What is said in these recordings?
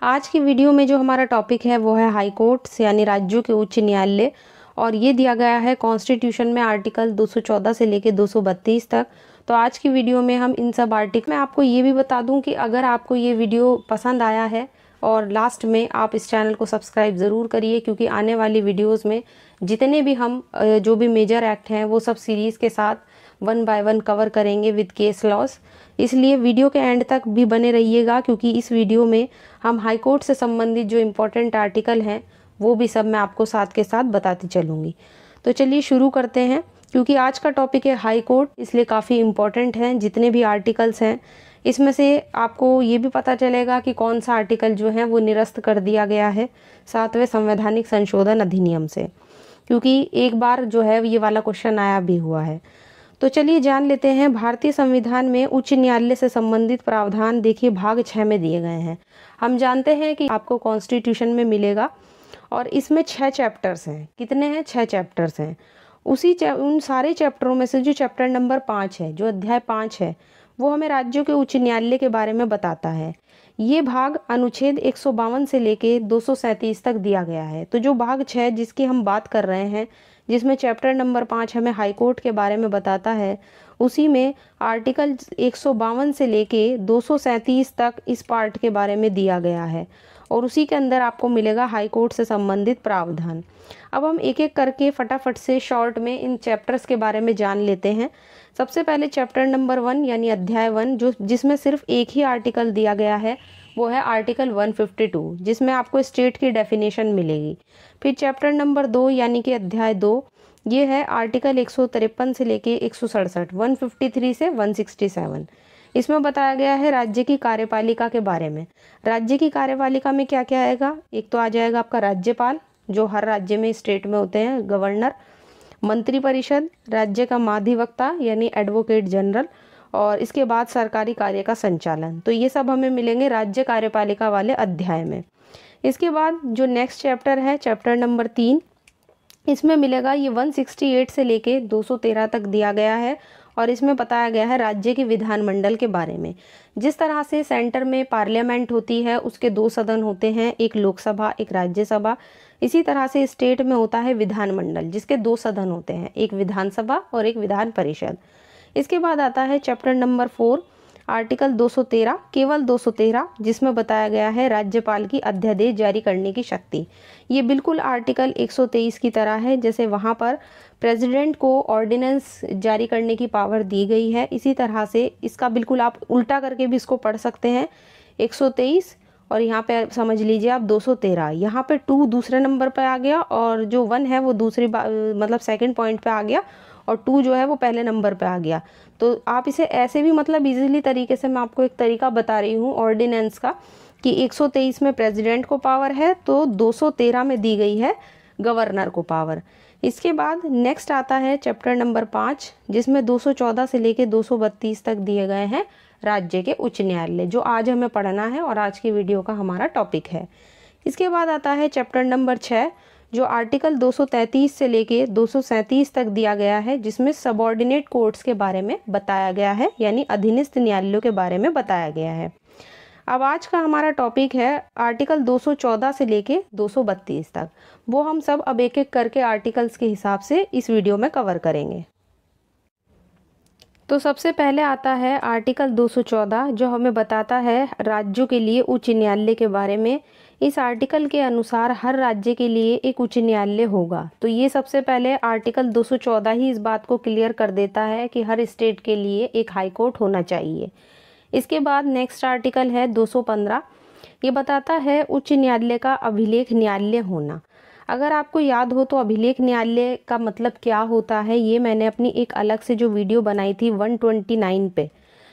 आज की वीडियो में जो हमारा टॉपिक है वो है हाई कोर्ट्स यानी राज्यों के उच्च न्यायालय। और ये दिया गया है कॉन्स्टिट्यूशन में आर्टिकल 214 से लेके 232 तक। तो आज की वीडियो में हम इन सब आर्टिकल, मैं आपको ये भी बता दूं कि अगर आपको ये वीडियो पसंद आया है और लास्ट में आप इस चैनल को सब्सक्राइब ज़रूर करिए, क्योंकि आने वाली वीडियोस में जितने भी हम जो भी मेजर एक्ट हैं वो सब सीरीज़ के साथ 1 बाय 1 कवर करेंगे विद केस लॉस। इसलिए वीडियो के एंड तक भी बने रहिएगा, क्योंकि इस वीडियो में हम हाई कोर्ट से संबंधित जो इम्पोर्टेंट आर्टिकल हैं वो भी सब मैं आपको साथ के साथ बताती चलूँगी। तो चलिए शुरू करते हैं, क्योंकि आज का टॉपिक है हाई कोर्ट, इसलिए काफ़ी इम्पोर्टेंट हैं जितने भी आर्टिकल्स हैं। इसमें से आपको ये भी पता चलेगा कि कौन सा आर्टिकल जो है वो निरस्त कर दिया गया है 7वें संवैधानिक संशोधन अधिनियम से, क्योंकि एक बार जो है ये वाला क्वेश्चन आया भी हुआ है। तो चलिए जान लेते हैं। भारतीय संविधान में उच्च न्यायालय से संबंधित प्रावधान देखिए भाग 6 में दिए गए हैं। हम जानते हैं कि आपको कॉन्स्टिट्यूशन में मिलेगा और इसमें 6 चैप्टर्स हैं। कितने हैं? 6 चैप्टर्स हैं। उन सारे चैप्टरों में से जो चैप्टर नंबर 5 है, जो अध्याय 5 है, वो हमें राज्यों के उच्च न्यायालय के बारे में बताता है। ये भाग अनुच्छेद 152 से लेके 237 तक दिया गया है। तो जो भाग 6 जिसकी हम बात कर रहे हैं, जिसमें चैप्टर नंबर 5 हमें हाई कोर्ट के बारे में बताता है, उसी में आर्टिकल 152 से लेके 237 तक इस पार्ट के बारे में दिया गया है और उसी के अंदर आपको मिलेगा हाई कोर्ट से संबंधित प्रावधान। अब हम एक एक करके फटाफट से शॉर्ट में इन चैप्टर्स के बारे में जान लेते हैं। सबसे पहले चैप्टर नंबर 1 यानी अध्याय 1, जो जिसमें सिर्फ एक ही आर्टिकल दिया गया है, वो है आर्टिकल 152, जिसमें आपको स्टेट की डेफिनेशन मिलेगी। फिर चैप्टर नंबर 2 यानी कि अध्याय 2, ये है आर्टिकल 153 से लेके 167, 153 से 167। इसमें बताया गया है राज्य की कार्यपालिका के बारे में। राज्य की कार्यपालिका में क्या क्या आएगा? एक तो आ जाएगा आपका राज्यपाल, जो हर राज्य में स्टेट में होते हैं, गवर्नर, मंत्रिपरिषद, राज्य का महाधिवक्ता यानी एडवोकेट जनरल, और इसके बाद सरकारी कार्य का संचालन। तो ये सब हमें मिलेंगे राज्य कार्यपालिका वाले अध्याय में। इसके बाद जो नेक्स्ट चैप्टर है, चैप्टर नंबर 3, इसमें मिलेगा ये 168 से लेके 213 तक दिया गया है और इसमें बताया गया है राज्य के विधानमंडल के बारे में। जिस तरह से सेंटर में पार्लियामेंट होती है, उसके 2 सदन होते हैं, एक लोकसभा एक राज्यसभा, इसी तरह से स्टेट में होता है विधानमंडल, जिसके 2 सदन होते हैं, एक विधानसभा और एक विधान परिषद। इसके बाद आता है चैप्टर नंबर 4, आर्टिकल 213, केवल 213, जिसमें बताया गया है राज्यपाल की अध्यादेश जारी करने की शक्ति। ये बिल्कुल आर्टिकल 123 की तरह है, जैसे वहाँ पर प्रेसिडेंट को ऑर्डिनेंस जारी करने की पावर दी गई है, इसी तरह से इसका बिल्कुल आप उल्टा करके भी इसको पढ़ सकते हैं। 123 और यहाँ पे समझ लीजिए आप 213, यहाँ पे 2 दूसरे नंबर पे आ गया और जो 1 है वो दूसरी मतलब सेकंड पॉइंट पे आ गया और 2 जो है वो पहले नंबर पे आ गया। तो आप इसे ऐसे भी मतलब इजीली तरीके से, मैं आपको एक तरीका बता रही हूँ ऑर्डिनेंस का, कि 123 में प्रेसिडेंट को पावर है तो 213 में दी गई है गवर्नर को पावर। इसके बाद नेक्स्ट आता है चैप्टर नंबर 5, जिसमें 214 से लेके 232 तक दिए गए हैं राज्य के उच्च न्यायालय, जो आज हमें पढ़ना है और आज की वीडियो का हमारा टॉपिक है। इसके बाद आता है चैप्टर नंबर 6, जो आर्टिकल 233 से लेके 237 तक दिया गया है, जिसमें सबऑर्डिनेट कोर्ट्स के बारे में बताया गया है, यानी अधीनस्थ न्यायालयों के बारे में बताया गया है। अब आज का हमारा टॉपिक है आर्टिकल 214 से लेके 232 तक। वो हम सब अब एक एक करके आर्टिकल्स के हिसाब से इस वीडियो में कवर करेंगे। तो सबसे पहले आता है आर्टिकल 214, जो हमें बताता है राज्यों के लिए उच्च न्यायालय के बारे में। इस आर्टिकल के अनुसार हर राज्य के लिए एक उच्च न्यायालय होगा। तो ये सबसे पहले आर्टिकल 214 ही इस बात को क्लियर कर देता है कि हर स्टेट के लिए एक हाई कोर्ट होना चाहिए। इसके बाद नेक्स्ट आर्टिकल है 215, ये बताता है उच्च न्यायालय का अभिलेख न्यायालय होना। अगर आपको याद हो तो अभिलेख न्यायालय का मतलब क्या होता है, ये मैंने अपनी एक अलग से जो वीडियो बनाई थी 129 पे,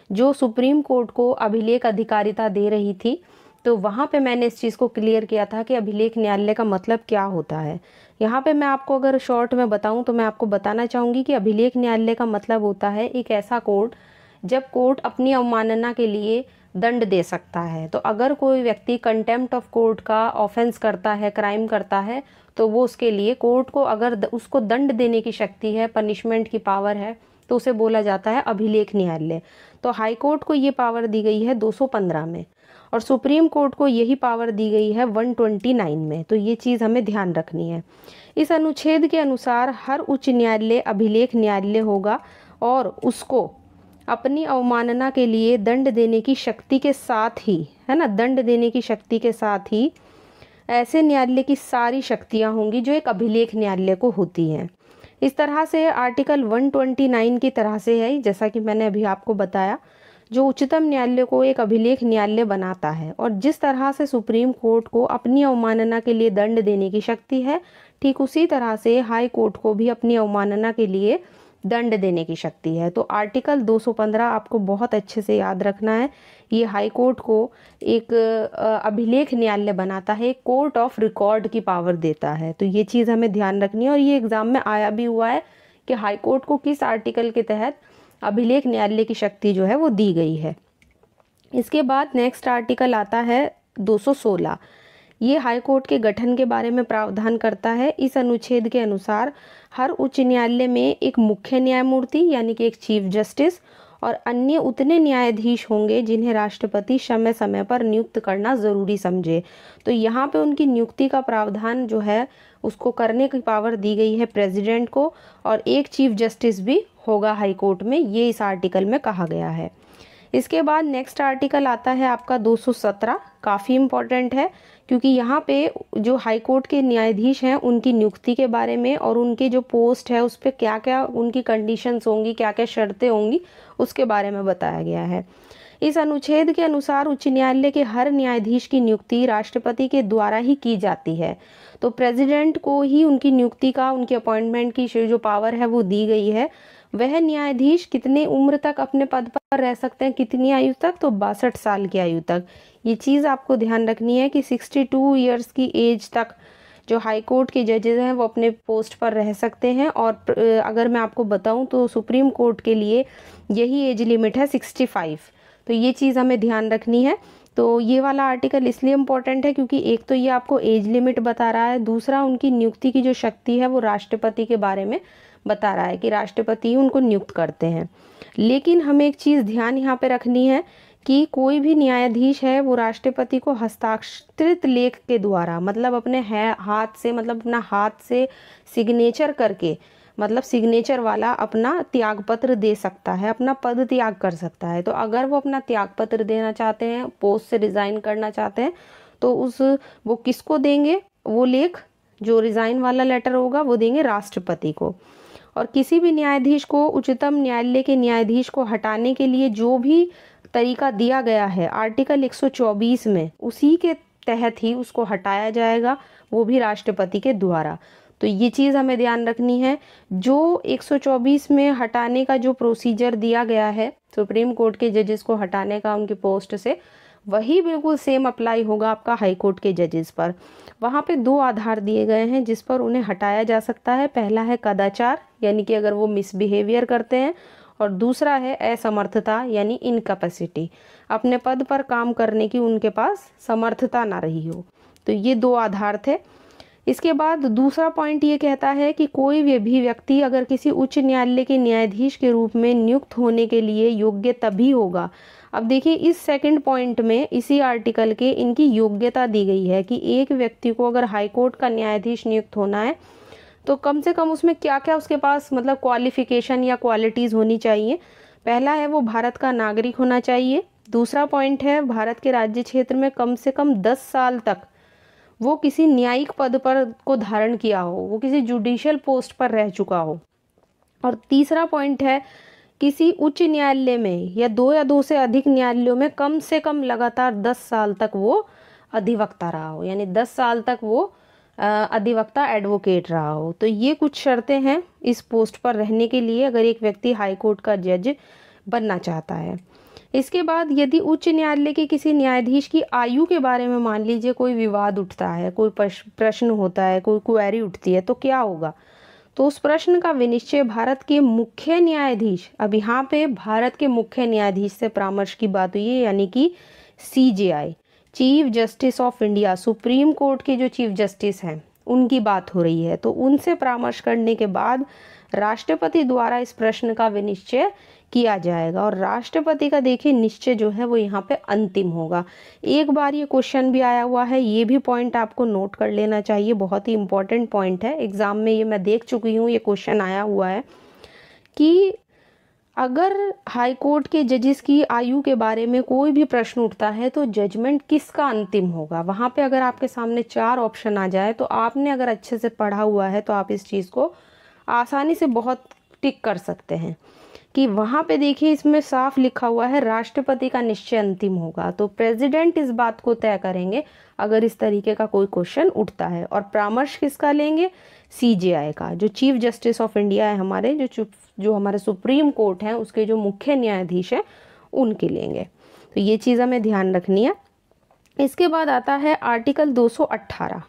जो सुप्रीम कोर्ट को अभिलेख अधिकारिता दे रही थी, तो वहाँ पे मैंने इस चीज़ को क्लियर किया था कि अभिलेख न्यायालय का मतलब क्या होता है। यहाँ पे मैं आपको अगर शॉर्ट में बताऊँ तो मैं आपको बताना चाहूँगी कि अभिलेख न्यायालय का मतलब होता है एक ऐसा कोर्ट जब कोर्ट अपनी अवमानना के लिए दंड दे सकता है। तो अगर कोई व्यक्ति कंटेम्प्ट ऑफ कोर्ट का ऑफेंस करता है, क्राइम करता है, तो वो उसके लिए कोर्ट को अगर उसको दंड देने की शक्ति है, पनिशमेंट की पावर है, तो उसे बोला जाता है अभिलेख न्यायालय। तो हाई कोर्ट को ये पावर दी गई है 215 में। और सुप्रीम कोर्ट को यही पावर दी गई है 129 में। तो ये चीज़ हमें ध्यान रखनी है। इस अनुच्छेद के अनुसार हर उच्च न्यायालय अभिलेख न्यायालय होगा और उसको अपनी अवमानना के लिए दंड देने की शक्ति के साथ ही, है ना, दंड देने की शक्ति के साथ ही ऐसे न्यायालय की सारी शक्तियां होंगी जो एक अभिलेख न्यायालय को होती हैं। इस तरह से आर्टिकल 129 की तरह से है, जैसा कि मैंने अभी आपको बताया, जो उच्चतम न्यायालय को एक अभिलेख न्यायालय बनाता है। और जिस तरह से सुप्रीम कोर्ट को अपनी अवमानना के लिए दंड देने की शक्ति है, ठीक उसी तरह से हाई कोर्ट को भी अपनी अवमानना के लिए दंड देने की शक्ति है। तो आर्टिकल 215 आपको बहुत अच्छे से याद रखना है। ये हाई कोर्ट को एक अभिलेख न्यायालय बनाता है, कोर्ट ऑफ रिकॉर्ड की पावर देता है। तो ये चीज़ हमें ध्यान रखनी है और ये एग्जाम में आया भी हुआ है कि हाई कोर्ट को किस आर्टिकल के तहत अभिलेख न्यायालय की शक्ति जो है वो दी गई है। इसके बाद नेक्स्ट आर्टिकल आता है 216। ये हाई कोर्ट के गठन के बारे में प्रावधान करता है। इस अनुच्छेद के अनुसार हर उच्च न्यायालय में एक मुख्य न्यायमूर्ति यानी कि एक चीफ जस्टिस और अन्य उतने न्यायाधीश होंगे जिन्हें राष्ट्रपति समय समय पर नियुक्त करना ज़रूरी समझे। तो यहाँ पे उनकी नियुक्ति का प्रावधान जो है उसको करने की पावर दी गई है प्रेसिडेंट को, और एक चीफ जस्टिस भी होगा हाई कोर्ट में, ये इस आर्टिकल में कहा गया है। इसके बाद नेक्स्ट आर्टिकल आता है आपका 217। काफ़ी इम्पोर्टेंट है क्योंकि यहाँ पे जो हाई कोर्ट के न्यायाधीश हैं उनकी नियुक्ति के बारे में और उनके जो पोस्ट है उस पर क्या क्या उनकी कंडीशंस होंगी, क्या क्या शर्तें होंगी, उसके बारे में बताया गया है। इस अनुच्छेद के अनुसार उच्च न्यायालय के हर न्यायाधीश की नियुक्ति राष्ट्रपति के द्वारा ही की जाती है। तो प्रेसिडेंट को ही उनकी नियुक्ति का, उनकी अपॉइंटमेंट की जो पावर है वो दी गई है। वह न्यायाधीश कितने उम्र तक अपने पद पर रह सकते हैं, कितनी आयु तक, तो 62 साल की आयु तक। ये चीज़ आपको ध्यान रखनी है कि 62 ईयर्स की एज तक जो हाई कोर्ट के जजेस हैं वो अपने पोस्ट पर रह सकते हैं। और अगर मैं आपको बताऊं तो सुप्रीम कोर्ट के लिए यही एज लिमिट है 65। तो ये चीज़ हमें ध्यान रखनी है। तो ये वाला आर्टिकल इसलिए इम्पोर्टेंट है क्योंकि एक तो ये आपको एज लिमिट बता रहा है, दूसरा उनकी नियुक्ति की जो शक्ति है वो राष्ट्रपति के बारे में बता रहा है कि राष्ट्रपति ही उनको नियुक्त करते हैं। लेकिन हमें एक चीज़ ध्यान यहाँ पे रखनी है कि कोई भी न्यायाधीश है वो राष्ट्रपति को हस्ताक्षरित लेख के द्वारा, मतलब अपने हाथ से, मतलब अपना हाथ से सिग्नेचर करके, मतलब सिग्नेचर वाला अपना त्याग पत्र दे सकता है, अपना पद त्याग कर सकता है। तो अगर वो अपना त्याग पत्र देना चाहते हैं, पोस्ट से रिज़ाइन करना चाहते हैं, तो वो किसको देंगे? वो लेख जो रिज़ाइन वाला लेटर होगा वो देंगे राष्ट्रपति को। और किसी भी न्यायाधीश को उच्चतम न्यायालय के न्यायाधीश को हटाने के लिए जो भी तरीका दिया गया है आर्टिकल 124 में, उसी के तहत ही उसको हटाया जाएगा, वो भी राष्ट्रपति के द्वारा। तो ये चीज़ हमें ध्यान रखनी है। जो 124 में हटाने का जो प्रोसीजर दिया गया है सुप्रीम कोर्ट के जजेस को हटाने का उनकी पोस्ट से, वही बिल्कुल सेम अप्लाई होगा आपका हाई कोर्ट के जजेस पर। वहाँ पे 2 आधार दिए गए हैं जिस पर उन्हें हटाया जा सकता है। पहला है कदाचार, यानी कि अगर वो मिसबिहेवियर करते हैं, और दूसरा है असमर्थता यानी इनकैपेसिटी, अपने पद पर काम करने की उनके पास समर्थता ना रही हो। तो ये 2 आधार थे। इसके बाद दूसरा पॉइंट ये कहता है कि कोई भी व्यक्ति अगर किसी उच्च न्यायालय के न्यायाधीश के रूप में नियुक्त होने के लिए योग्य तभी होगा। अब देखिए इस सेकंड पॉइंट में इसी आर्टिकल के इनकी योग्यता दी गई है कि एक व्यक्ति को अगर हाई कोर्ट का न्यायाधीश नियुक्त होना है तो कम से कम उसमें क्या क्या उसके पास मतलब क्वालिफिकेशन या क्वालिटीज़ होनी चाहिए। पहला है वो भारत का नागरिक होना चाहिए। दूसरा पॉइंट है भारत के राज्य क्षेत्र में कम से कम 10 साल तक वो किसी न्यायिक पद पर को धारण किया हो, वो किसी जुडिशियल पोस्ट पर रह चुका हो। और तीसरा पॉइंट है किसी उच्च न्यायालय में या 2 से अधिक न्यायालयों में कम से कम लगातार 10 साल तक वो अधिवक्ता रहा हो, यानी 10 साल तक वो अधिवक्ता एडवोकेट रहा हो। तो ये कुछ शर्तें हैं इस पोस्ट पर रहने के लिए अगर एक व्यक्ति हाई कोर्ट का जज बनना चाहता है। इसके बाद यदि उच्च न्यायालय के किसी न्यायाधीश की आयु के बारे में मान लीजिए कोई विवाद उठता है, कोई प्रश्न होता है, कोई क्वेरी उठती है, तो क्या होगा? तो उस प्रश्न का विनिश्चय भारत के मुख्य न्यायाधीश, अब यहाँ पे भारत के मुख्य न्यायाधीश से परामर्श की बात हुई है, यानी कि CJI, chief justice of India, supreme court के जो चीफ जस्टिस हैं उनकी बात हो रही है। तो उनसे परामर्श करने के बाद राष्ट्रपति द्वारा इस प्रश्न का विनिश्चय किया जाएगा। और राष्ट्रपति का देखिए निश्चय जो है वो यहाँ पे अंतिम होगा। एक बार ये क्वेश्चन भी आया हुआ है, ये भी पॉइंट आपको नोट कर लेना चाहिए, बहुत ही इंपॉर्टेंट पॉइंट है। एग्जाम में ये मैं देख चुकी हूँ, ये क्वेश्चन आया हुआ है कि अगर हाई कोर्ट के जजेस की आयु के बारे में कोई भी प्रश्न उठता है तो जजमेंट किसका अंतिम होगा। वहाँ पे अगर आपके सामने 4 ऑप्शन आ जाए तो आपने अगर अच्छे से पढ़ा हुआ है तो आप इस चीज़ को आसानी से बहुत टिक कर सकते हैं कि वहाँ पे देखिए इसमें साफ लिखा हुआ है राष्ट्रपति का निश्चय अंतिम होगा। तो प्रेसिडेंट इस बात को तय करेंगे अगर इस तरीके का कोई क्वेश्चन उठता है। और परामर्श किसका लेंगे, सीजेआई का, जो चीफ जस्टिस ऑफ इंडिया है हमारे, जो हमारे सुप्रीम कोर्ट हैं उसके जो मुख्य न्यायाधीश हैं उनके लेंगे। तो ये चीज़ हमें ध्यान रखनी है। इसके बाद आता है आर्टिकल 218।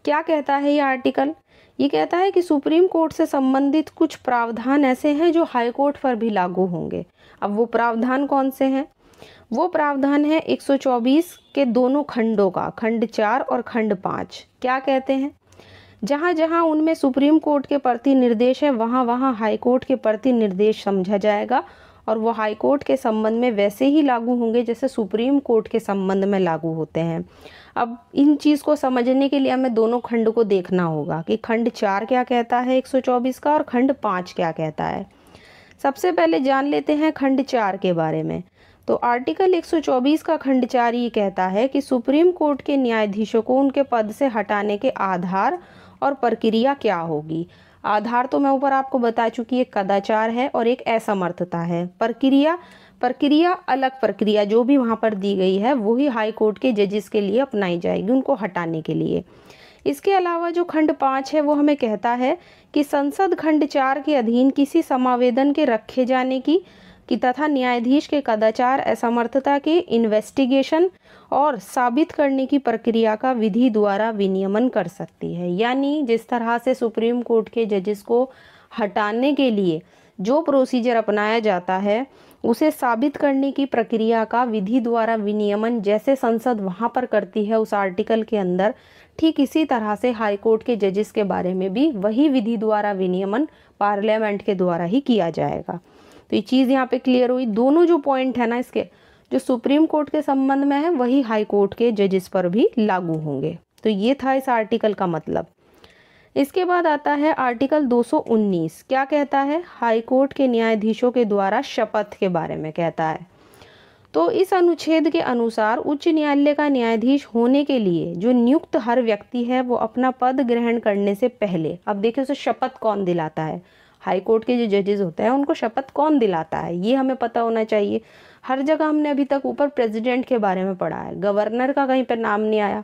क्या कहता है ये आर्टिकल, ये कहता है कि सुप्रीम कोर्ट से संबंधित कुछ प्रावधान ऐसे हैं जो हाई कोर्ट पर भी लागू होंगे। अब वो प्रावधान कौन से हैं, वो प्रावधान है 124 के दोनों खंडों का, खंड 4 और खंड 5। क्या कहते हैं, जहाँ जहाँ उनमें सुप्रीम कोर्ट के प्रति निर्देश है वहाँ वहाँ हाई कोर्ट के प्रति निर्देश समझा जाएगा और वो हाई कोर्ट के संबंध में वैसे ही लागू होंगे जैसे सुप्रीम कोर्ट के संबंध में लागू होते हैं। अब इन चीज़ को समझने के लिए हमें दोनों खंड को देखना होगा कि खंड 4 क्या कहता है 124 का और खंड 5 क्या कहता है। सबसे पहले जान लेते हैं खंड 4 के बारे में। तो आर्टिकल 124 का खंड 4 ये कहता है कि सुप्रीम कोर्ट के न्यायाधीशों को उनके पद से हटाने के आधार और प्रक्रिया क्या होगी। आधार तो मैं ऊपर आपको बता चुकी, एक कदाचार है और एक असमर्थता है। प्रक्रिया अलग प्रक्रिया जो भी वहाँ पर दी गई है वही हाई कोर्ट के जजेस के लिए अपनाई जाएगी उनको हटाने के लिए। इसके अलावा जो खंड 5 है वो हमें कहता है कि संसद खंड 4 के अधीन किसी समावेदन के रखे जाने की तथा न्यायाधीश के कदाचार असमर्थता के इन्वेस्टिगेशन और साबित करने की प्रक्रिया का विधि द्वारा विनियमन कर सकती है। यानी जिस तरह से सुप्रीम कोर्ट के जजेस को हटाने के लिए जो प्रोसीजर अपनाया जाता है उसे साबित करने की प्रक्रिया का विधि द्वारा विनियमन जैसे संसद वहाँ पर करती है उस आर्टिकल के अंदर, ठीक इसी तरह से हाई कोर्ट के जजेस के बारे में भी वही विधि द्वारा विनियमन पार्लियामेंट के द्वारा ही किया जाएगा। तो ये चीज़ यहाँ पे क्लियर हुई। दोनों जो पॉइंट है ना इसके, जो सुप्रीम कोर्ट के संबंध में है वही हाई कोर्ट के जजेस पर भी लागू होंगे। तो ये था इस आर्टिकल का मतलब। इसके बाद आता है आर्टिकल 219। क्या कहता है, हाई कोर्ट के न्यायाधीशों के द्वारा शपथ के बारे में कहता है। तो इस अनुच्छेद के अनुसार उच्च न्यायालय का न्यायाधीश होने के लिए जो नियुक्त हर व्यक्ति है वो अपना पद ग्रहण करने से पहले, अब देखिए उसे शपथ कौन दिलाता है, हाई कोर्ट के जो जजेस होते हैं उनको शपथ कौन दिलाता है ये हमें पता होना चाहिए। हर जगह हमने अभी तक ऊपर प्रेसिडेंट के बारे में पढ़ा है, गवर्नर का कहीं पर नाम नहीं आया।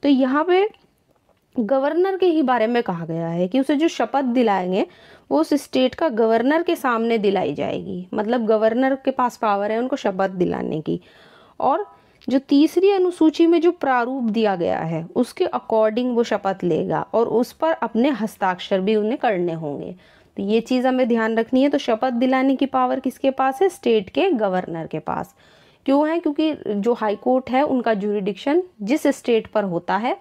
तो यहाँ पे गवर्नर के ही बारे में कहा गया है कि उसे जो शपथ दिलाएंगे वो उस स्टेट का गवर्नर के सामने दिलाई जाएगी। मतलब गवर्नर के पास पावर है उनको शपथ दिलाने की। और जो तीसरी अनुसूची में जो प्रारूप दिया गया है उसके अकॉर्डिंग वो शपथ लेगा और उस पर अपने हस्ताक्षर भी उन्हें करने होंगे। तो ये चीज़ हमें ध्यान रखनी है। तो शपथ दिलाने की पावर किसके पास है, स्टेट के गवर्नर के पास। क्यों है, क्योंकि जो हाई कोर्ट है उनका ज्यूरिडिक्शन जिस स्टेट पर होता है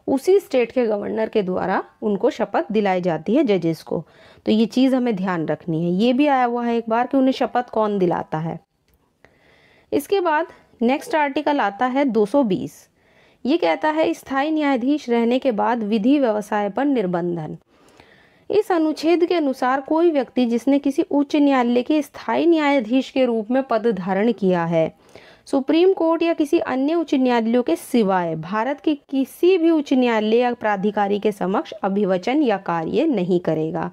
उसी स्टेट के गवर्नर के द्वारा उनको शपथ दिलाई जाती है जजेस को। तो ये चीज़ हमें ध्यान रखनी है। ये भी आया हुआ है एक बार कि उन्हें शपथ कौन दिलाता है। इसके बाद नेक्स्ट आर्टिकल आता है 220। ये कहता है स्थायी न्यायाधीश रहने के बाद विधि व्यवसाय पर निर्बंधन। इस अनुच्छेद के अनुसार कोई व्यक्ति जिसने किसी उच्च न्यायालय के स्थायी न्यायाधीश के रूप में पद धारण किया है, सुप्रीम कोर्ट या किसी अन्य उच्च न्यायालयों के सिवाय भारत के किसी भी उच्च न्यायालय या प्राधिकारी के समक्ष अभिवचन या कार्य नहीं करेगा।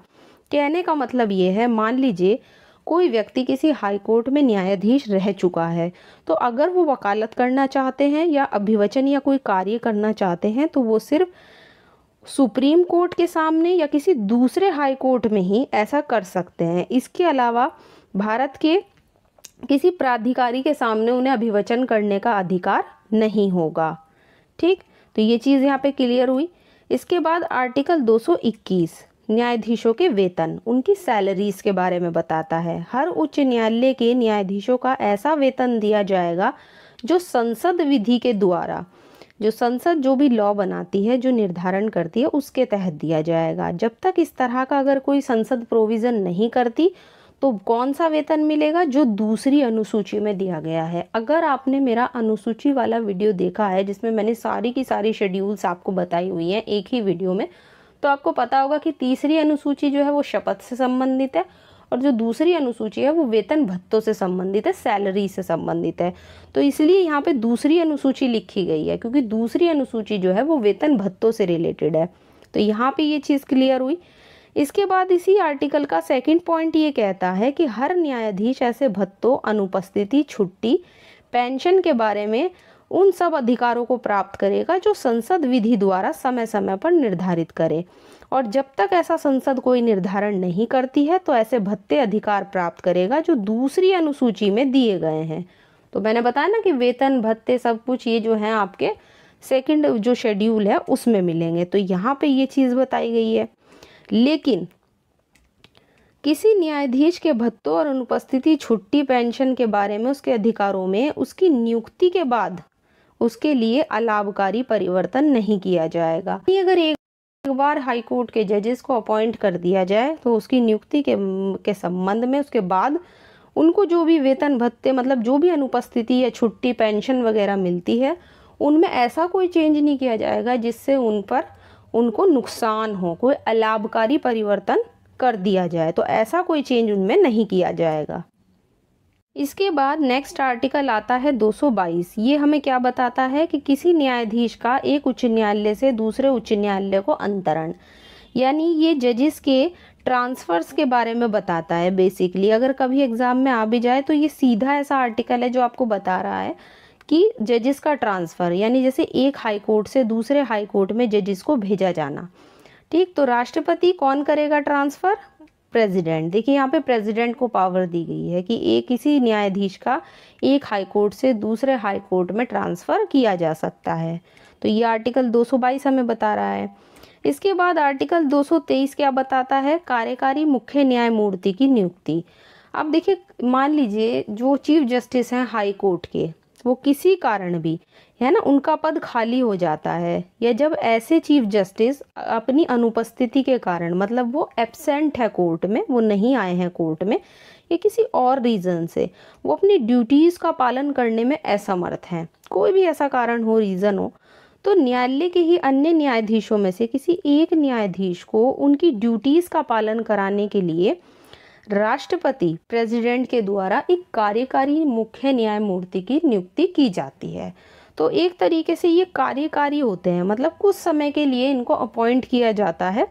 कहने का मतलब ये है, मान लीजिए कोई व्यक्ति किसी हाई कोर्ट में न्यायाधीश रह चुका है, तो अगर वो वकालत करना चाहते हैं या अभिवचन या कोई कार्य करना चाहते हैं तो वो सिर्फ सुप्रीम कोर्ट के सामने या किसी दूसरे हाई कोर्ट में ही ऐसा कर सकते हैं। इसके अलावा भारत के किसी प्राधिकारी के सामने उन्हें अभिवचन करने का अधिकार नहीं होगा। ठीक, तो ये चीज़ यहाँ पे क्लियर हुई। इसके बाद आर्टिकल 221 न्यायाधीशों के वेतन, उनकी सैलरीज के बारे में बताता है। हर उच्च न्यायालय के न्यायाधीशों का ऐसा वेतन दिया जाएगा जो संसद विधि के द्वारा, जो संसद जो भी लॉ बनाती है, जो निर्धारण करती है, उसके तहत दिया जाएगा। जब तक इस तरह का अगर कोई संसद प्रोविज़न नहीं करती तो कौन सा वेतन मिलेगा? जो दूसरी अनुसूची में दिया गया है। अगर आपने मेरा अनुसूची वाला वीडियो देखा है जिसमें मैंने सारी की सारी शेड्यूल्स आपको बताई हुई हैं एक ही वीडियो में, तो आपको पता होगा कि तीसरी अनुसूची जो है वो शपथ से संबंधित है और जो दूसरी अनुसूची है वो वेतन भत्तों से संबंधित है, सैलरी से संबंधित है। तो इसलिए यहाँ पे दूसरी अनुसूची लिखी गई है क्योंकि दूसरी अनुसूची जो है वो वेतन भत्तों से रिलेटेड है। तो यहाँ पे ये चीज़ क्लियर हुई। इसके बाद इसी आर्टिकल का सेकंड पॉइंट ये कहता है कि हर न्यायाधीश ऐसे भत्तों, अनुपस्थिति, छुट्टी, पेंशन के बारे में उन सब अधिकारों को प्राप्त करेगा जो संसद विधि द्वारा समय समय पर निर्धारित करे, और जब तक ऐसा संसद कोई निर्धारण नहीं करती है तो ऐसे भत्ते अधिकार प्राप्त करेगा जो दूसरी अनुसूची में दिए गए हैं। तो मैंने बताया ना कि वेतन भत्ते सब कुछ ये जो है आपके सेकंड जो शेड्यूल है उसमें मिलेंगे। तो यहाँ पे ये चीज़ बताई गई है। लेकिन किसी न्यायाधीश के भत्तों और अनुपस्थिति, छुट्टी, पेंशन के बारे में उसके अधिकारों में उसकी नियुक्ति के बाद उसके लिए अलाभकारी परिवर्तन नहीं किया जाएगा। अगर एक बार हाई कोर्ट के जजेस को अपॉइंट कर दिया जाए तो उसकी नियुक्ति के संबंध में उसके बाद उनको जो भी वेतन भत्ते मतलब जो भी अनुपस्थिति या छुट्टी, पेंशन वगैरह मिलती है उनमें ऐसा कोई चेंज नहीं किया जाएगा जिससे उनको नुकसान हो, कोई अलाभकारी परिवर्तन कर दिया जाए। तो ऐसा कोई चेंज उनमें नहीं किया जाएगा। इसके बाद नेक्स्ट आर्टिकल आता है 222। ये हमें क्या बताता है कि किसी न्यायाधीश का एक उच्च न्यायालय से दूसरे उच्च न्यायालय को अंतरण, यानी ये जजेस के ट्रांसफर्स के बारे में बताता है। बेसिकली अगर कभी एग्जाम में आ भी जाए तो ये सीधा ऐसा आर्टिकल है जो आपको बता रहा है कि जजेस का ट्रांसफ़र, यानी जैसे एक हाई कोर्ट से दूसरे हाई कोर्ट में जजेस को भेजा जाना। ठीक, तो राष्ट्रपति कौन करेगा ट्रांसफ़र? प्रेसिडेंट। देखिए यहाँ पे प्रेसिडेंट को पावर दी गई है कि एक किसी न्यायाधीश का एक हाई कोर्ट से दूसरे हाई कोर्ट में ट्रांसफ़र किया जा सकता है। तो ये आर्टिकल 222 हमें बता रहा है। इसके बाद आर्टिकल 223 क्या बताता है? कार्यकारी मुख्य न्यायमूर्ति की नियुक्ति। अब देखिए, मान लीजिए जो चीफ जस्टिस हैं हाई कोर्ट के, वो किसी कारण भी है ना उनका पद खाली हो जाता है, या जब ऐसे चीफ जस्टिस अपनी अनुपस्थिति के कारण मतलब वो एब्सेंट है कोर्ट में, वो नहीं आए हैं कोर्ट में, या किसी और रीज़न से वो अपनी ड्यूटीज़ का पालन करने में असमर्थ हैं, कोई भी ऐसा कारण हो, रीज़न हो, तो न्यायालय के ही अन्य न्यायाधीशों में से किसी एक न्यायाधीश को उनकी ड्यूटीज़ का पालन कराने के लिए राष्ट्रपति प्रेसिडेंट के द्वारा एक कार्यकारी मुख्य न्यायमूर्ति की नियुक्ति की जाती है। तो एक तरीके से ये कार्यकारी होते हैं, मतलब कुछ समय के लिए इनको अपॉइंट किया जाता है।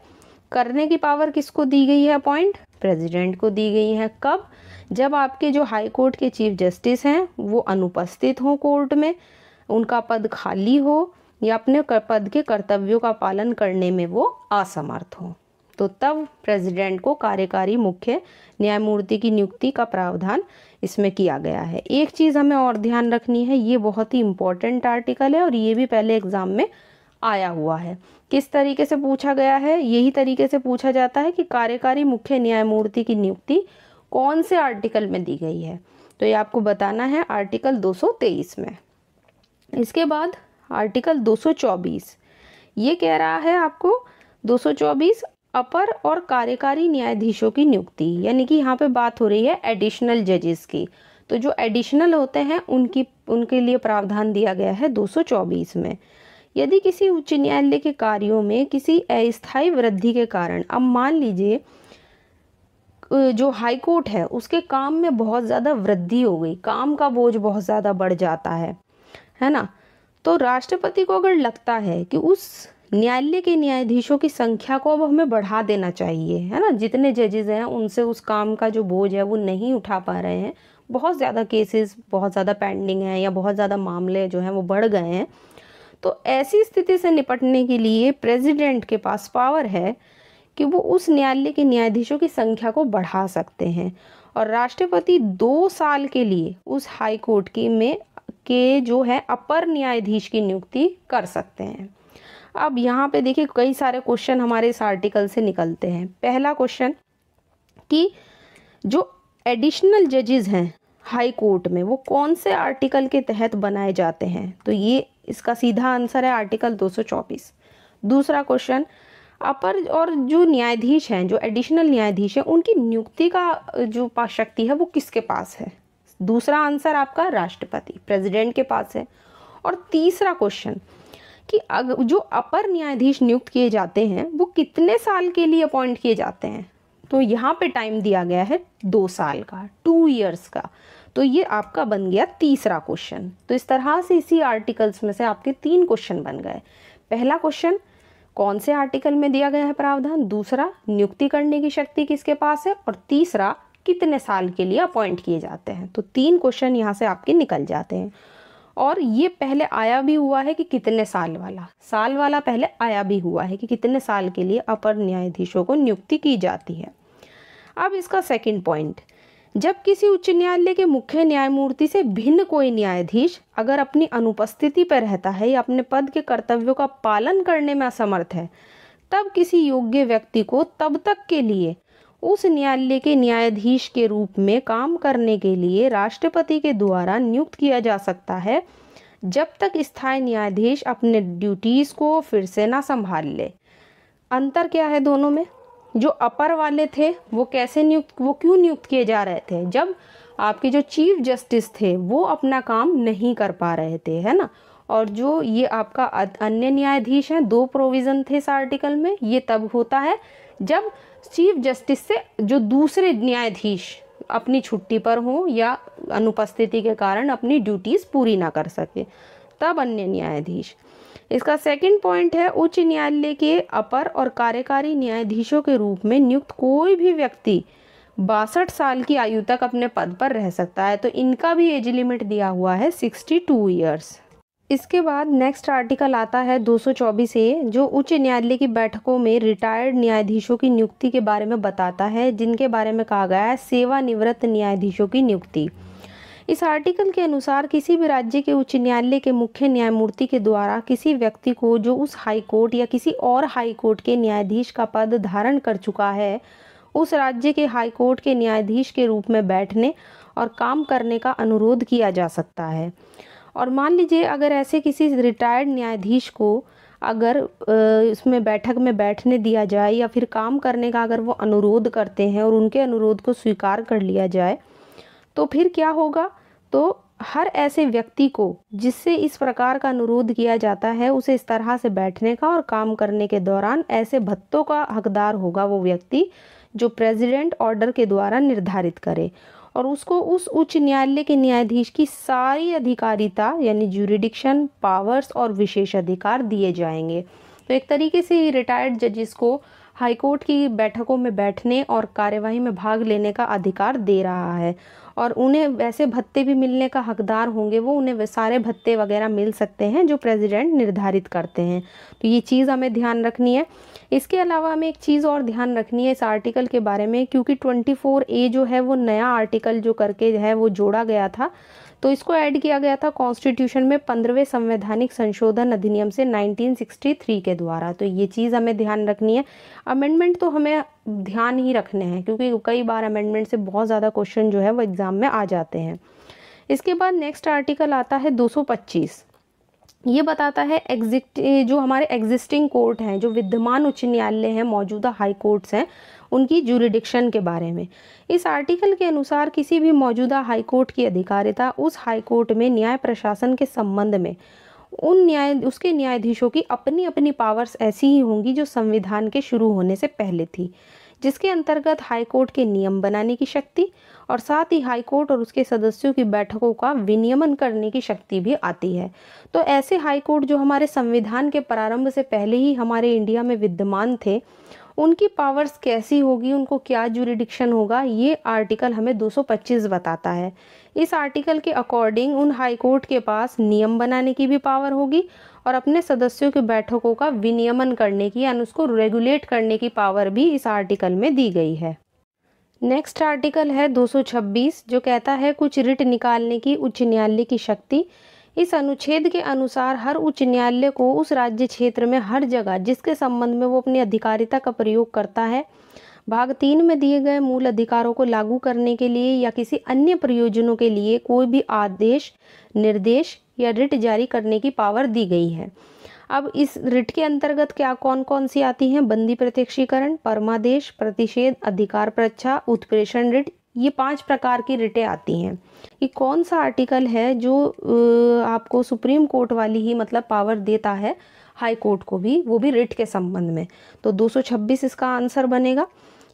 करने की पावर किसको दी गई है? अपॉइंट प्रेसिडेंट को दी गई है। कब? जब आपके जो हाई कोर्ट के चीफ जस्टिस हैं वो अनुपस्थित हों कोर्ट में, उनका पद खाली हो, या अपने पद के कर्तव्यों का पालन करने में वो असमर्थ हों, तो तब प्रेसिडेंट को कार्यकारी मुख्य न्यायमूर्ति की नियुक्ति का प्रावधान इसमें किया गया है। एक चीज़ हमें और ध्यान रखनी है, ये बहुत ही इम्पोर्टेंट आर्टिकल है और ये भी पहले एग्जाम में आया हुआ है। किस तरीके से पूछा गया है? यही तरीके से पूछा जाता है कि कार्यकारी मुख्य न्यायमूर्ति की नियुक्ति कौन से आर्टिकल में दी गई है, तो ये आपको बताना है आर्टिकल 223 में। इसके बाद आर्टिकल 224 ये कह रहा है आपको 224 अपर और कार्यकारी न्यायाधीशों की नियुक्ति, यानी कि यहाँ पे बात हो रही है एडिशनल जजेस की। तो जो एडिशनल होते हैं उनके लिए प्रावधान दिया गया है 224 में। यदि किसी उच्च न्यायालय के कार्यों में किसी अस्थायी वृद्धि के कारण, अब मान लीजिए जो हाई कोर्ट है उसके काम में बहुत ज़्यादा वृद्धि हो गई, काम का बोझ बहुत ज़्यादा बढ़ जाता है ना, तो राष्ट्रपति को अगर लगता है कि उस न्यायालय के न्यायाधीशों की संख्या को अब हमें बढ़ा देना चाहिए, है ना, जितने जजेस हैं उनसे उस काम का जो बोझ है वो नहीं उठा पा रहे हैं, बहुत ज़्यादा केसेस बहुत ज़्यादा पेंडिंग हैं या बहुत ज़्यादा मामले जो हैं वो बढ़ गए हैं, तो ऐसी स्थिति से निपटने के लिए प्रेसिडेंट के पास पावर है कि वो उस न्यायालय के न्यायाधीशों की संख्या को बढ़ा सकते हैं, और राष्ट्रपति 2 साल के लिए उस हाई कोर्ट के जो है अपर न्यायाधीश की नियुक्ति कर सकते हैं। अब यहाँ पे देखिए कई सारे क्वेश्चन हमारे इस आर्टिकल से निकलते हैं। पहला क्वेश्चन कि जो एडिशनल जजेस हैं हाई कोर्ट में वो कौन से आर्टिकल के तहत बनाए जाते हैं, तो ये इसका सीधा आंसर है आर्टिकल 224। दूसरा क्वेश्चन, अपर और जो न्यायाधीश हैं, जो एडिशनल न्यायाधीश हैं, उनकी नियुक्ति का जो शक्ति है वो किसके पास है? दूसरा आंसर आपका राष्ट्रपति, प्रेसिडेंट के पास है। और तीसरा क्वेश्चन कि जो अपर न्यायाधीश नियुक्त किए जाते हैं वो कितने साल के लिए अपॉइंट किए जाते हैं? तो यहाँ पे टाइम दिया गया है 2 साल का, 2 इयर्स का। तो ये आपका बन गया तीसरा क्वेश्चन। तो इस तरह से इसी आर्टिकल्स में से आपके 3 क्वेश्चन बन गए। पहला क्वेश्चन कौन से आर्टिकल में दिया गया है प्रावधान, दूसरा नियुक्ति करने की शक्ति किसके पास है, और तीसरा कितने साल के लिए अपॉइंट किए जाते हैं। तो 3 क्वेश्चन यहाँ से आपके निकल जाते हैं। और ये पहले आया भी हुआ है कि कितने साल वाला पहले आया भी हुआ है कि कितने साल के लिए अपर न्यायाधीशों को नियुक्ति की जाती है। अब इसका सेकंड पॉइंट, जब किसी उच्च न्यायालय के मुख्य न्यायमूर्ति से भिन्न कोई न्यायाधीश अगर अपनी अनुपस्थिति पर रहता है या अपने पद के कर्तव्यों का पालन करने में असमर्थ है, तब किसी योग्य व्यक्ति को तब तक के लिए उस न्यायालय के न्यायाधीश के रूप में काम करने के लिए राष्ट्रपति के द्वारा नियुक्त किया जा सकता है, जब तक स्थायी न्यायाधीश अपने ड्यूटीज़ को फिर से ना संभाल ले। अंतर क्या है दोनों में? जो अपर वाले थे वो क्यों नियुक्त किए जा रहे थे? जब आपके जो चीफ जस्टिस थे वो अपना काम नहीं कर पा रहे थे, है ना। और जो ये आपका अन्य न्यायाधीश हैं, 2 प्रोविज़न थे इस आर्टिकल में, ये तब होता है जब चीफ जस्टिस से जो दूसरे न्यायाधीश अपनी छुट्टी पर हों या अनुपस्थिति के कारण अपनी ड्यूटीज़ पूरी ना कर सके, तब अन्य न्यायाधीश। इसका सेकंड पॉइंट है, उच्च न्यायालय के अपर और कार्यकारी न्यायाधीशों के रूप में नियुक्त कोई भी व्यक्ति 62 साल की आयु तक अपने पद पर रह सकता है। तो इनका भी एज लिमिट दिया हुआ है 62 ईयर्स। इसके बाद नेक्स्ट आर्टिकल आता है 224 ए, जो उच्च न्यायालय की बैठकों में रिटायर्ड न्यायाधीशों की नियुक्ति के बारे में बताता है, जिनके बारे में कहा गया है सेवानिवृत्त न्यायाधीशों की नियुक्ति। इस आर्टिकल के अनुसार किसी भी राज्य के उच्च न्यायालय के मुख्य न्यायमूर्ति के द्वारा किसी व्यक्ति को जो उस हाई कोर्ट या किसी और हाई कोर्ट के न्यायाधीश का पद धारण कर चुका है, उस राज्य के हाई कोर्ट के न्यायाधीश के रूप में बैठने और काम करने का अनुरोध किया जा सकता है। और मान लीजिए अगर ऐसे किसी रिटायर्ड न्यायाधीश को अगर इसमें बैठक में बैठने दिया जाए या फिर काम करने का अगर वो अनुरोध करते हैं और उनके अनुरोध को स्वीकार कर लिया जाए, तो फिर क्या होगा? तो हर ऐसे व्यक्ति को जिससे इस प्रकार का अनुरोध किया जाता है, उसे इस तरह से बैठने का और काम करने के दौरान ऐसे भत्तों का हकदार होगा वो व्यक्ति जो प्रेसिडेंट ऑर्डर के द्वारा निर्धारित करे, और उसको उस उच्च न्यायालय के न्यायाधीश की सारी अधिकारिता यानी ज्यूरिडिक्शन पावर्स और विशेषाधिकार दिए जाएंगे। तो एक तरीके से रिटायर्ड जजेस को हाई कोर्ट की बैठकों में बैठने और कार्यवाही में भाग लेने का अधिकार दे रहा है, और उन्हें वैसे भत्ते भी मिलने का हकदार होंगे, वो उन्हें सारे भत्ते वगैरह मिल सकते हैं जो प्रेसिडेंट निर्धारित करते हैं। तो ये चीज़ हमें ध्यान रखनी है। इसके अलावा हमें एक चीज़ और ध्यान रखनी है इस आर्टिकल के बारे में, क्योंकि 24A जो है वो नया आर्टिकल जो करके है वो जोड़ा गया था, तो इसको ऐड किया गया था कॉन्स्टिट्यूशन में 15वें संवैधानिक संशोधन अधिनियम से 1963 के द्वारा। तो ये चीज़ हमें ध्यान रखनी है। अमेंडमेंट तो हमें ध्यान ही रखने हैं, क्योंकि कई बार अमेंडमेंट से बहुत ज़्यादा क्वेश्चन जो है वो एग्ज़ाम में आ जाते हैं। इसके बाद नेक्स्ट आर्टिकल आता है 225। ये बताता है जो हमारे एग्जिस्टिंग कोर्ट हैं, जो विद्यमान उच्च न्यायालय हैं, मौजूदा हाई कोर्ट्स हैं, उनकी ज्यूरिडिक्शन के बारे में। इस आर्टिकल के अनुसार किसी भी मौजूदा हाई कोर्ट की अधिकारिता उस हाई कोर्ट में न्याय प्रशासन के संबंध में उसके न्यायाधीशों की अपनी अपनी पावर्स ऐसी ही होंगी जो संविधान के शुरू होने से पहले थी, जिसके अंतर्गत हाई कोर्ट के नियम बनाने की शक्ति और साथ ही हाई कोर्ट और उसके सदस्यों की बैठकों का विनियमन करने की शक्ति भी आती है। तो ऐसे हाई कोर्ट जो हमारे संविधान के प्रारंभ से पहले ही हमारे इंडिया में विद्यमान थे, उनकी पावर्स कैसी होगी, उनको क्या ज्यूरिडिक्शन होगा, ये आर्टिकल हमें 225 बताता है। इस आर्टिकल के अकॉर्डिंग उन हाई कोर्ट के पास नियम बनाने की भी पावर होगी और अपने सदस्यों की बैठकों का विनियमन करने की यानी उसको रेगुलेट करने की पावर भी इस आर्टिकल में दी गई है। नेक्स्ट आर्टिकल है 226, जो कहता है कुछ रिट निकालने की उच्च न्यायालय की शक्ति। इस अनुच्छेद के अनुसार हर उच्च न्यायालय को उस राज्य क्षेत्र में हर जगह जिसके संबंध में वो अपनी अधिकारिता का प्रयोग करता है, भाग 3 में दिए गए मूल अधिकारों को लागू करने के लिए या किसी अन्य प्रयोजनों के लिए कोई भी आदेश, निर्देश या रिट जारी करने की पावर दी गई है। अब इस रिट के अंतर्गत क्या कौन कौन सी आती हैं? बंदी प्रत्यक्षीकरण, परमादेश, प्रतिषेध, अधिकार परीक्षा, उत्प्रेषण रिट, ये 5 प्रकार की रिटें आती हैं। ये कौन सा आर्टिकल है जो आपको सुप्रीम कोर्ट वाली ही मतलब पावर देता है हाई कोर्ट को भी, वो भी रिट के संबंध में? तो 226 इसका आंसर बनेगा।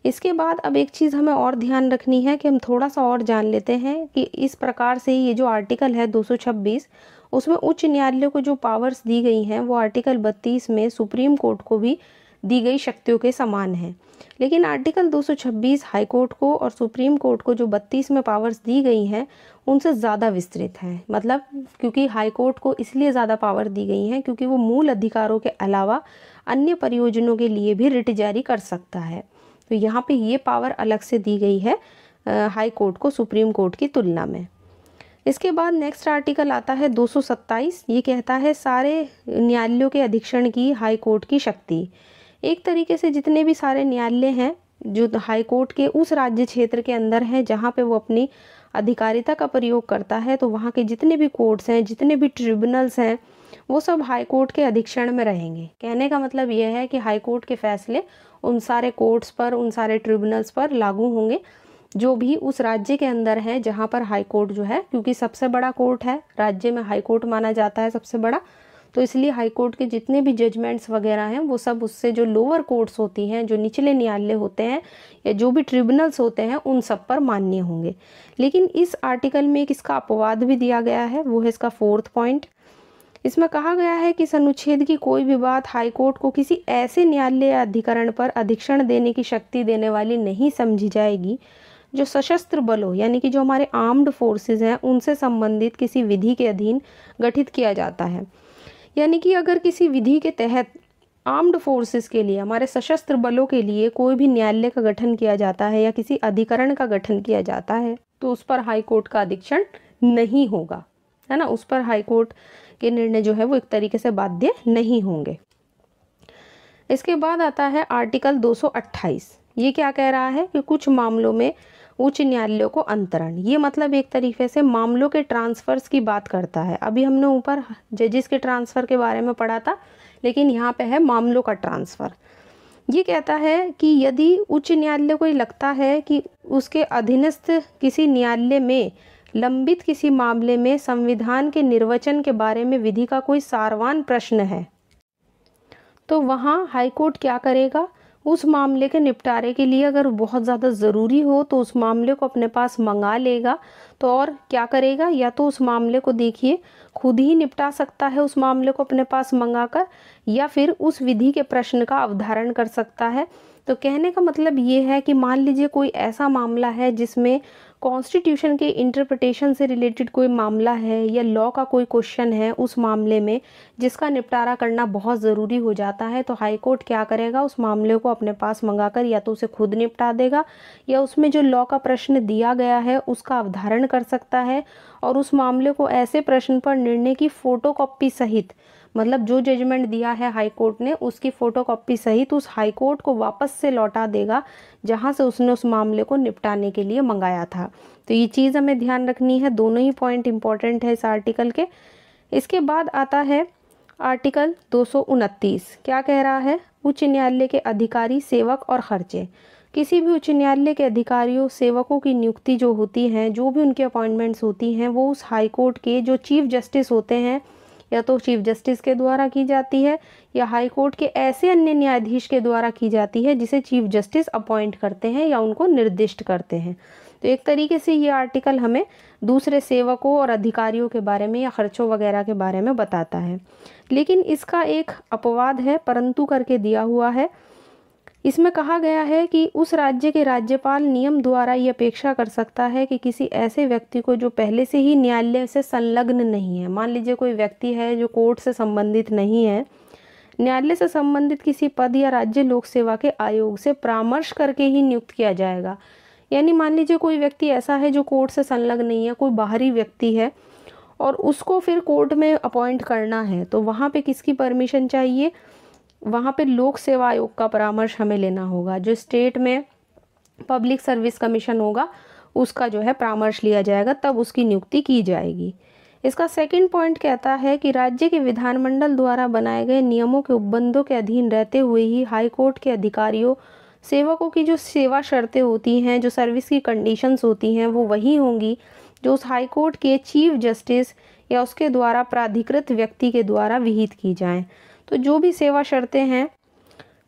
इसके बाद अब एक चीज़ हमें और ध्यान रखनी है कि हम थोड़ा सा और जान लेते हैं कि इस प्रकार से ये जो आर्टिकल है 226, उसमें उच्च न्यायालय को जो पावर्स दी गई हैं वो आर्टिकल 32 में सुप्रीम कोर्ट को भी दी गई शक्तियों के समान है। लेकिन आर्टिकल 226 हाई कोर्ट को और सुप्रीम कोर्ट को जो 32 में पावर्स दी गई हैं उनसे ज़्यादा विस्तृत है। मतलब क्योंकि हाई कोर्ट को इसलिए ज़्यादा पावर दी गई हैं क्योंकि वो मूल अधिकारों के अलावा अन्य प्रयोजनों के लिए भी रिट जारी कर सकता है। तो यहाँ पे ये पावर अलग से दी गई है हाई कोर्ट को सुप्रीम कोर्ट की तुलना में। इसके बाद नेक्स्ट आर्टिकल आता है 227। ये कहता है सारे न्यायालयों के अधीक्षण की हाई कोर्ट की शक्ति। एक तरीके से जितने भी सारे न्यायालय हैं जो हाई कोर्ट के उस राज्य क्षेत्र के अंदर हैं जहाँ पे वो अपनी अधिकारिता का प्रयोग करता है, तो वहाँ के जितने भी कोर्ट्स हैं, जितने भी ट्रिब्यूनल्स हैं, वो सब हाई कोर्ट के अधीक्षण में रहेंगे। कहने का मतलब ये है कि हाई कोर्ट के फैसले उन सारे कोर्ट्स पर, उन सारे ट्रिब्यूनल्स पर लागू होंगे जो भी उस राज्य के अंदर है जहाँ पर हाई कोर्ट जो है, क्योंकि सबसे बड़ा कोर्ट है राज्य में, हाई कोर्ट माना जाता है सबसे बड़ा, तो इसलिए हाई कोर्ट के जितने भी जजमेंट्स वगैरह हैं वो सब उससे जो लोअर कोर्ट्स होती हैं, जो निचले न्यायालय होते हैं या जो भी ट्रिब्यूनल्स होते हैं, उन सब पर मान्य होंगे। लेकिन इस आर्टिकल में एक इसका अपवाद भी दिया गया है, वो है इसका 4th पॉइंट। इसमें कहा गया है कि इस अनुच्छेद की कोई भी बात हाई कोर्ट को किसी ऐसे न्यायालय या अधिकरण पर अधीक्षण देने की शक्ति देने वाली नहीं समझी जाएगी जो सशस्त्र बलों यानी कि जो हमारे आर्म्ड फोर्सेस हैं उनसे संबंधित किसी विधि के अधीन गठित किया जाता है। यानी कि अगर किसी विधि के तहत आर्म्ड फोर्सेस के लिए, हमारे सशस्त्र बलों के लिए कोई भी न्यायालय का गठन किया जाता है या किसी अधिकरण का गठन किया जाता है, तो उस पर हाई कोर्ट का अधीक्षण नहीं होगा, है ना। उस पर हाई कोर्ट के निर्णय जो है वो एक तरीके से बाध्य नहीं होंगे। इसके बाद आता है आर्टिकल 228। ये क्या कह रहा है कि कुछ मामलों में उच्च न्यायालयों को अंतरण, ये मतलब एक तरीके से मामलों के ट्रांसफर्स की बात करता है। अभी हमने ऊपर जजेस के ट्रांसफ़र के बारे में पढ़ा था, लेकिन यहाँ पे है मामलों का ट्रांसफ़र। ये कहता है कि यदि उच्च न्यायालय को लगता है कि उसके अधीनस्थ किसी न्यायालय में लंबित किसी मामले में संविधान के निर्वचन के बारे में विधि का कोई सारवान प्रश्न है, तो वहाँ हाईकोर्ट क्या करेगा, उस मामले के निपटारे के लिए अगर बहुत ज़्यादा ज़रूरी हो तो उस मामले को अपने पास मंगा लेगा। तो और क्या करेगा, या तो उस मामले को देखिए खुद ही निपटा सकता है उस मामले को अपने पास मंगाकर, या फिर उस विधि के प्रश्न का अवधारण कर सकता है। तो कहने का मतलब ये है कि मान लीजिए कोई ऐसा मामला है जिसमें कॉन्स्टिट्यूशन के इंटरप्रिटेशन से रिलेटेड कोई मामला है या लॉ का कोई क्वेश्चन है उस मामले में जिसका निपटारा करना बहुत ज़रूरी हो जाता है, तो हाई कोर्ट क्या करेगा, उस मामले को अपने पास मंगाकर या तो उसे खुद निपटा देगा या उसमें जो लॉ का प्रश्न दिया गया है उसका अवधारण कर सकता है और उस मामले को ऐसे प्रश्न पर निर्णय की फ़ोटोकॉपी सहित, मतलब जो जजमेंट दिया है हाई कोर्ट ने उसकी फ़ोटोकॉपी सहित उस हाई कोर्ट को वापस से लौटा देगा जहां से उसने उस मामले को निपटाने के लिए मंगाया था। तो ये चीज़ हमें ध्यान रखनी है, दोनों ही पॉइंट इंपॉर्टेंट है इस आर्टिकल के। इसके बाद आता है आर्टिकल 229। क्या कह रहा है, उच्च न्यायालय के अधिकारी, सेवक और खर्चे। किसी भी उच्च न्यायालय के अधिकारियों, सेवकों की नियुक्ति जो होती हैं, जो भी उनकी अपॉइंटमेंट्स होती हैं, वो उस हाई कोर्ट के जो चीफ जस्टिस होते हैं या तो चीफ जस्टिस के द्वारा की जाती है या हाई कोर्ट के ऐसे अन्य न्यायाधीश के द्वारा की जाती है जिसे चीफ जस्टिस अपॉइंट करते हैं या उनको निर्दिष्ट करते हैं। तो एक तरीके से ये आर्टिकल हमें दूसरे सेवकों और अधिकारियों के बारे में या खर्चों वगैरह के बारे में बताता है। लेकिन इसका एक अपवाद है, परंतु करके दिया हुआ है। इसमें कहा गया है कि उस राज्य के राज्यपाल नियम द्वारा ये अपेक्षा कर सकता है कि किसी ऐसे व्यक्ति को जो पहले से ही न्यायालय से संलग्न नहीं है, मान लीजिए कोई व्यक्ति है जो कोर्ट से संबंधित नहीं है, न्यायालय से संबंधित किसी पद या राज्य लोक सेवा के आयोग से परामर्श करके ही नियुक्त किया जाएगा। यानी मान लीजिए कोई व्यक्ति ऐसा है जो कोर्ट से संलग्न नहीं है, कोई बाहरी व्यक्ति है और उसको फिर कोर्ट में अपॉइंट करना है, तो वहाँ पे किसकी परमिशन चाहिए, वहाँ पे लोक सेवा आयोग का परामर्श हमें लेना होगा। जो स्टेट में पब्लिक सर्विस कमीशन होगा उसका जो है परामर्श लिया जाएगा, तब उसकी नियुक्ति की जाएगी। इसका सेकंड पॉइंट कहता है कि राज्य के विधानमंडल द्वारा बनाए गए नियमों के उपबंधों के अधीन रहते हुए ही हाई कोर्ट के अधिकारियों सेवकों की जो सेवा शर्तें होती हैं, जो सर्विस की कंडीशंस होती हैं, वो वही होंगी जो उस हाई कोर्ट के चीफ जस्टिस या उसके द्वारा प्राधिकृत व्यक्ति के द्वारा विहित की जाएं। तो जो भी सेवा शर्तें हैं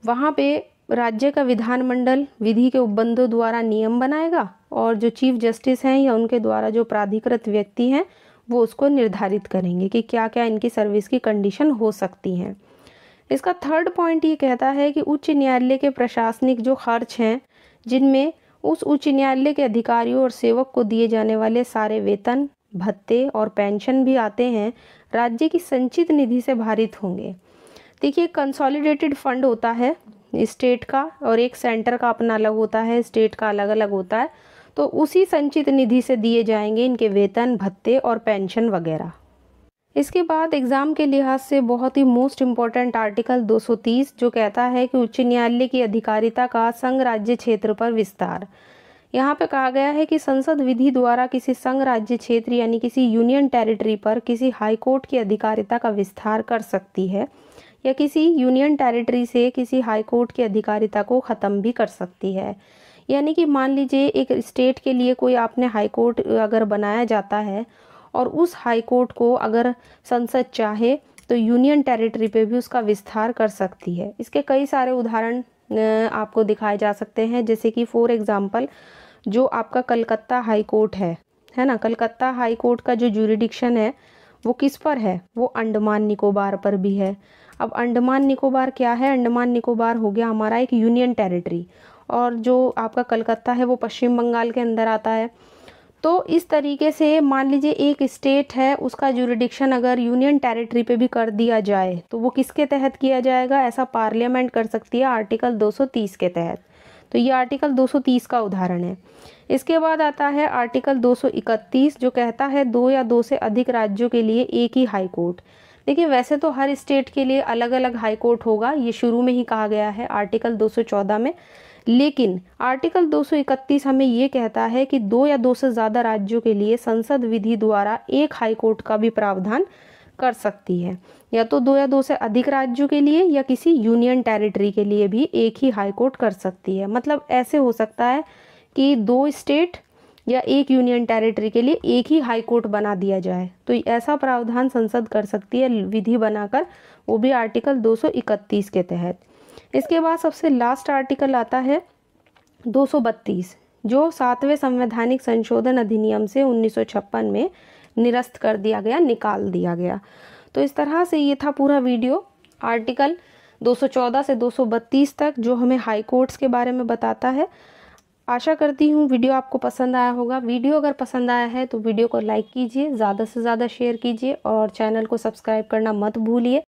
वहाँ पे राज्य का विधानमंडल विधि के उपबंधों द्वारा नियम बनाएगा और जो चीफ जस्टिस हैं या उनके द्वारा जो प्राधिकृत व्यक्ति हैं वो उसको निर्धारित करेंगे कि क्या क्या इनकी सर्विस की कंडीशन हो सकती हैं। इसका थर्ड पॉइंट ये कहता है कि उच्च न्यायालय के प्रशासनिक जो खर्च हैं, जिनमें उस उच्च न्यायालय के अधिकारियों और सेवक को दिए जाने वाले सारे वेतन, भत्ते और पेंशन भी आते हैं, राज्य की संचित निधि से भारित होंगे। देखिए, कंसोलिडेटेड फंड होता है स्टेट का और एक सेंटर का अपना अलग होता है, स्टेट का अलग अलग होता है। तो उसी संचित निधि से दिए जाएंगे इनके वेतन, भत्ते और पेंशन वगैरह। इसके बाद एग्ज़ाम के लिहाज से बहुत ही मोस्ट इम्पॉर्टेंट आर्टिकल 230 जो कहता है कि उच्च न्यायालय की अधिकारिता का संघ राज्य क्षेत्र पर विस्तार। यहाँ पे कहा गया है कि संसद विधि द्वारा किसी संघ राज्य क्षेत्र यानी किसी यूनियन टेरिटरी पर किसी हाई कोर्ट की अधिकारिता का विस्तार कर सकती है या किसी यूनियन टेरिटरी से किसी हाई कोर्ट की अधिकारिता को ख़त्म भी कर सकती है। यानी कि मान लीजिए एक स्टेट के लिए कोई आपने हाई कोर्ट अगर बनाया जाता है और उस हाई कोर्ट को अगर संसद चाहे तो यूनियन टेरिटरी पे भी उसका विस्तार कर सकती है। इसके कई सारे उदाहरण आपको दिखाए जा सकते हैं, जैसे कि फॉर एग्जांपल जो आपका कलकत्ता हाई कोर्ट है ना, कलकत्ता हाई कोर्ट का जो ज्यूरिडिक्शन है वो किस पर है, वो अंडमान निकोबार पर भी है। अब अंडमान निकोबार क्या है, अंडमान निकोबार हो गया हमारा एक यूनियन टेरिटरी और जो आपका कलकत्ता है वो पश्चिम बंगाल के अंदर आता है। तो इस तरीके से मान लीजिए एक स्टेट है, उसका ज्यूरिडिक्शन अगर यूनियन टेरिटरी पे भी कर दिया जाए तो वो किसके तहत किया जाएगा, ऐसा पार्लियामेंट कर सकती है आर्टिकल 230 के तहत। तो ये आर्टिकल 230 का उदाहरण है। इसके बाद आता है आर्टिकल 231 जो कहता है 2 या 2 से अधिक राज्यों के लिए एक ही हाई कोर्ट। देखिए, वैसे तो हर स्टेट के लिए अलग अलग हाई कोर्ट होगा, ये शुरू में ही कहा गया है आर्टिकल 214 में, लेकिन आर्टिकल 231 हमें ये कहता है कि 2 या 2 से ज़्यादा राज्यों के लिए संसद विधि द्वारा एक हाई कोर्ट का भी प्रावधान कर सकती है, या तो 2 या 2 से अधिक राज्यों के लिए या किसी यूनियन टेरिटरी के लिए भी एक ही हाई कोर्ट कर सकती है। मतलब ऐसे हो सकता है कि 2 स्टेट या एक यूनियन टेरिटरी के लिए एक ही हाई कोर्ट बना दिया जाए, तो ऐसा प्रावधान संसद कर सकती है विधि बनाकर, वो भी आर्टिकल 231 के तहत। इसके बाद सबसे लास्ट आर्टिकल आता है 232 जो 7वें संवैधानिक संशोधन अधिनियम से 1956 में निरस्त कर दिया गया, निकाल दिया गया। तो इस तरह से ये था पूरा वीडियो आर्टिकल 214 से 232 तक जो हमें हाई कोर्ट्स के बारे में बताता है। आशा करती हूँ वीडियो आपको पसंद आया होगा। वीडियो अगर पसंद आया है तो वीडियो को लाइक कीजिए, ज़्यादा से ज़्यादा शेयर कीजिए और चैनल को सब्सक्राइब करना मत भूलिए।